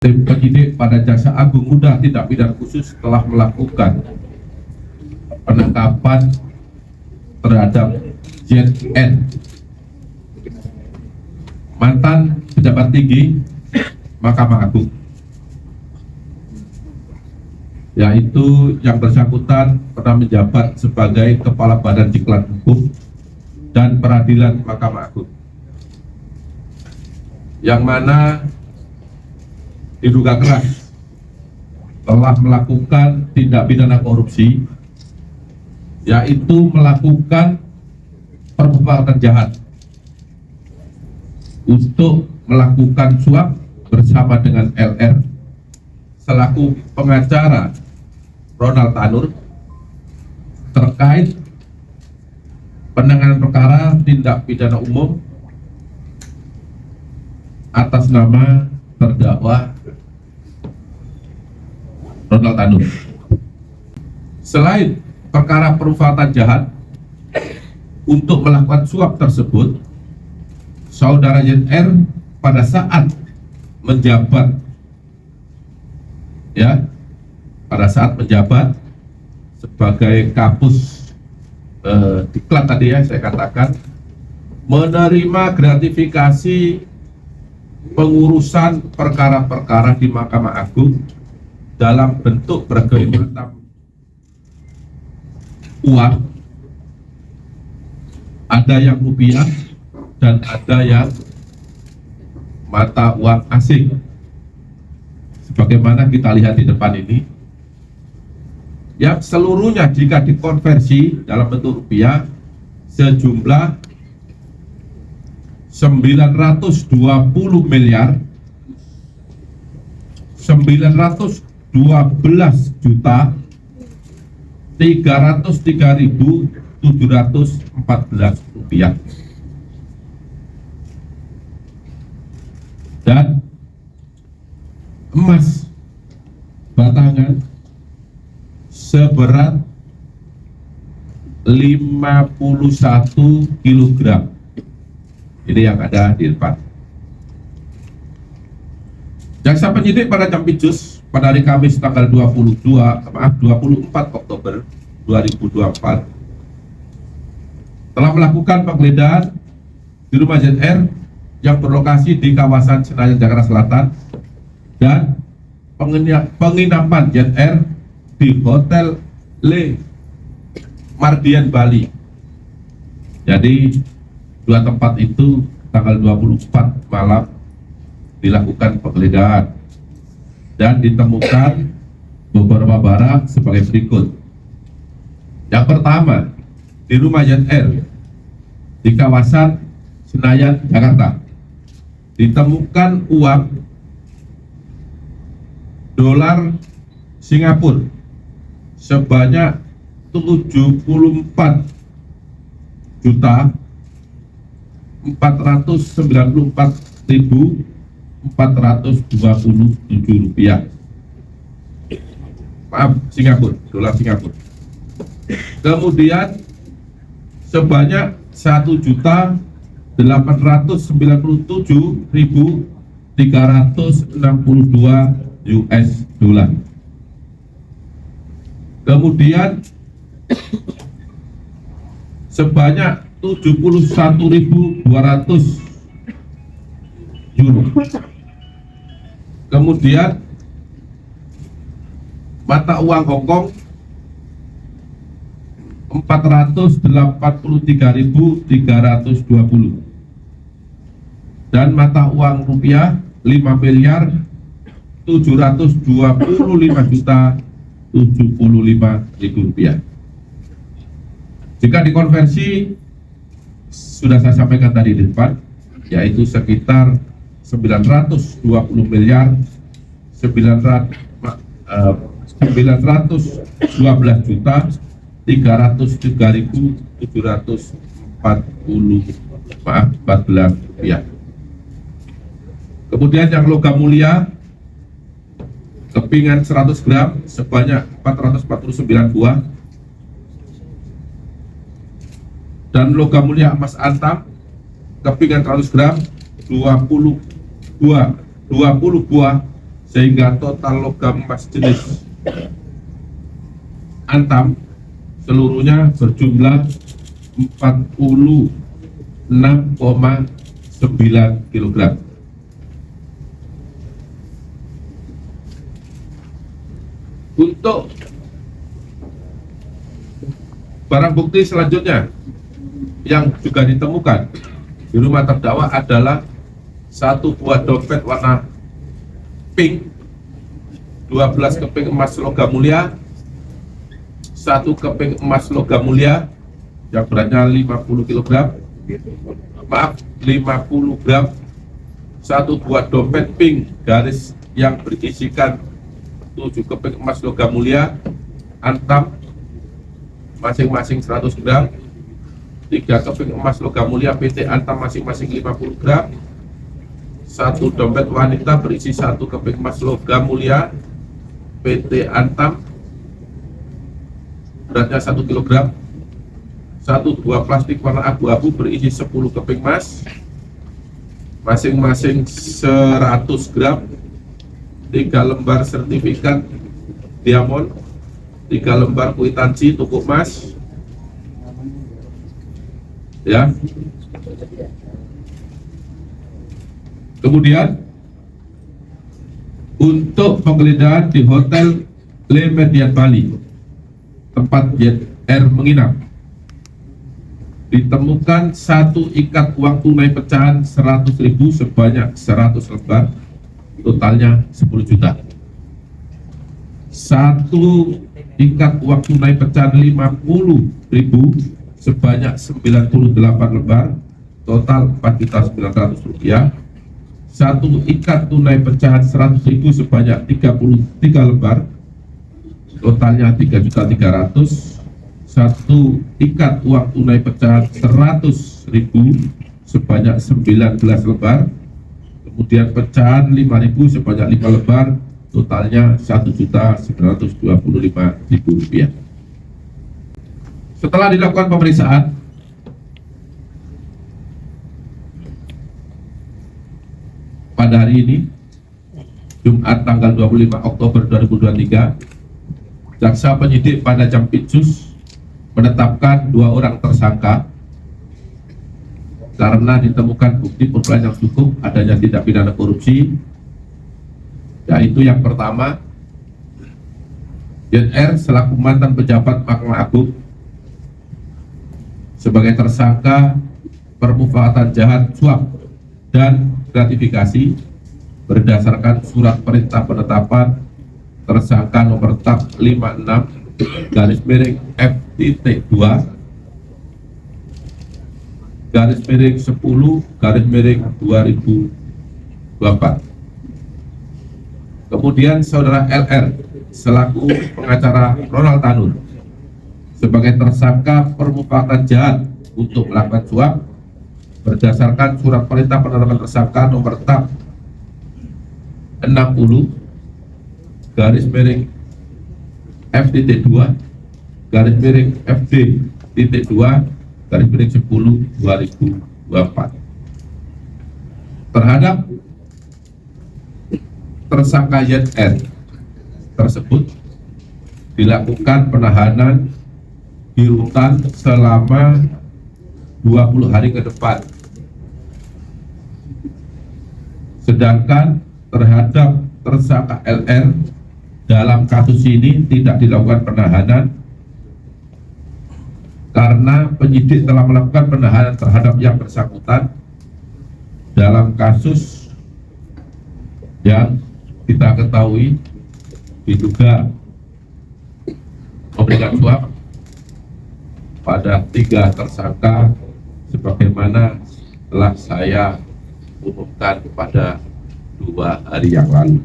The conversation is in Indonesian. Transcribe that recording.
Tim penyidik pada Jaksa Agung Muda Tindak Pidana Khusus telah melakukan penangkapan terhadap ZN, mantan pejabat tinggi Mahkamah Agung, yaitu yang bersangkutan pernah menjabat sebagai Kepala Badan Diklat Hukum dan Peradilan Mahkamah Agung, yang mana diduga keras telah melakukan tindak pidana korupsi, yaitu melakukan perbuatan jahat untuk melakukan suap bersama dengan LR selaku pengacara Ronald Tanur terkait penanganan perkara tindak pidana umum atas nama terdakwa Ronald Tanur. Selain perkara perbuatan jahat untuk melakukan suap tersebut, saudara ZR pada saat menjabat, sebagai Kapus Diklat tadi saya katakan, menerima gratifikasi pengurusan perkara-perkara di Mahkamah Agung dalam bentuk berbagai macam uang, ada yang rupiah dan ada yang mata uang asing, sebagaimana kita lihat di depan ini, yang seluruhnya jika dikonversi dalam bentuk rupiah sejumlah 920 miliar 912.303.714 rupiah, dan emas batangan seberat 51 kg. Ini yang ada di depan. Jaksa penyidik pada Jampitsus pada hari Kamis tanggal 24 Oktober 2024 telah melakukan penggeledahan di rumah ZR yang berlokasi di kawasan Senayan, Jakarta Selatan, dan penginapan ZR di Hotel Le Mardian, Bali. Jadi dua tempat itu tanggal 24 malam dilakukan penggeledahan dan ditemukan beberapa barang sebagai berikut. Yang pertama, di rumah ZR di kawasan Senayan, Jakarta, ditemukan uang dolar Singapura sebanyak 74.494.427 rupiah. Maaf, Singapura, dolar Singapura. Kemudian sebanyak 1.897.362 US dollar. Kemudian sebanyak 71.200 euro. Kemudian mata uang Hongkong 483.320 dan mata uang rupiah 5.725.075.000 rupiah. Jika dikonversi, sudah saya sampaikan tadi di depan, yaitu sekitar 912.303.714 rupiah. Kemudian yang logam mulia, kepingan 100 gram sebanyak 449 buah, dan logam mulia emas antam kepingan 100 gram 20 buah sehingga total logam emas jenis antam seluruhnya berjumlah 46,9 kg. Untuk barang bukti selanjutnya yang juga ditemukan di rumah terdakwa adalah satu buah dompet warna pink, 12 keping emas logam mulia, satu keping emas logam mulia yang beratnya 50 kg, 50 gram, satu buah dompet pink garis yang berisikan 7 keping emas logam mulia antam masing-masing 100 gram, 3 keping emas logam mulia PT Antam masing-masing 50 gram, satu dompet wanita berisi 1 keping emas logam mulia PT Antam beratnya 1 kg, satu buah plastik warna abu-abu berisi 10 keping emas masing-masing 100 gram, 3 lembar sertifikat diamond, 3 lembar kwitansi tuku emas, ya. Kemudian untuk penggeledahan di Hotel Le Méridien Bali, tempat JR menginap, ditemukan satu ikat uang tunai pecahan 100.000 sebanyak 100 lembar, totalnya 10 juta. Satu ikat uang tunai pecahan 50.000 sebanyak 98 lembar, total 4.900.000 rupiah. Satu ikat tunai pecahan 100.000 sebanyak 33 lembar, totalnya 3.300.000. Satu ikat uang tunai pecahan 100.000 sebanyak 19 lembar, kemudian pecahan 5.000 sebanyak 5 lembar, totalnya 1.925.000 rupiah. Setelah dilakukan pemeriksaan, pada hari ini, Jumat tanggal 25 Oktober 2023, jaksa penyidik pada Jampitsus menetapkan 2 orang tersangka karena ditemukan bukti permulaan yang cukup adanya tindak pidana korupsi, yaitu yang pertama, JR selaku mantan pejabat Mahkamah Agung sebagai tersangka permufakatan jahat suap dan gratifikasi berdasarkan surat perintah penetapan tersangka nomor TAP 56/F.2 /10/2024. Kemudian saudara LR selaku pengacara Ronald Tanur sebagai tersangka permufakatan jahat untuk melakukan suap berdasarkan surat perintah penetapan tersangka nomor TAP 60/FD.2/10/2024 terhadap tersangka YR tersebut dilakukan penahanan di rutan selama 20 hari ke depan. Sedangkan terhadap tersangka LR dalam kasus ini tidak dilakukan penahanan karena penyidik telah melakukan penahanan terhadap yang bersangkutan dalam kasus yang kita ketahui diduga memberikan suap pada 3 tersangka sebagaimana telah saya umumkan pada 2 hari yang lalu.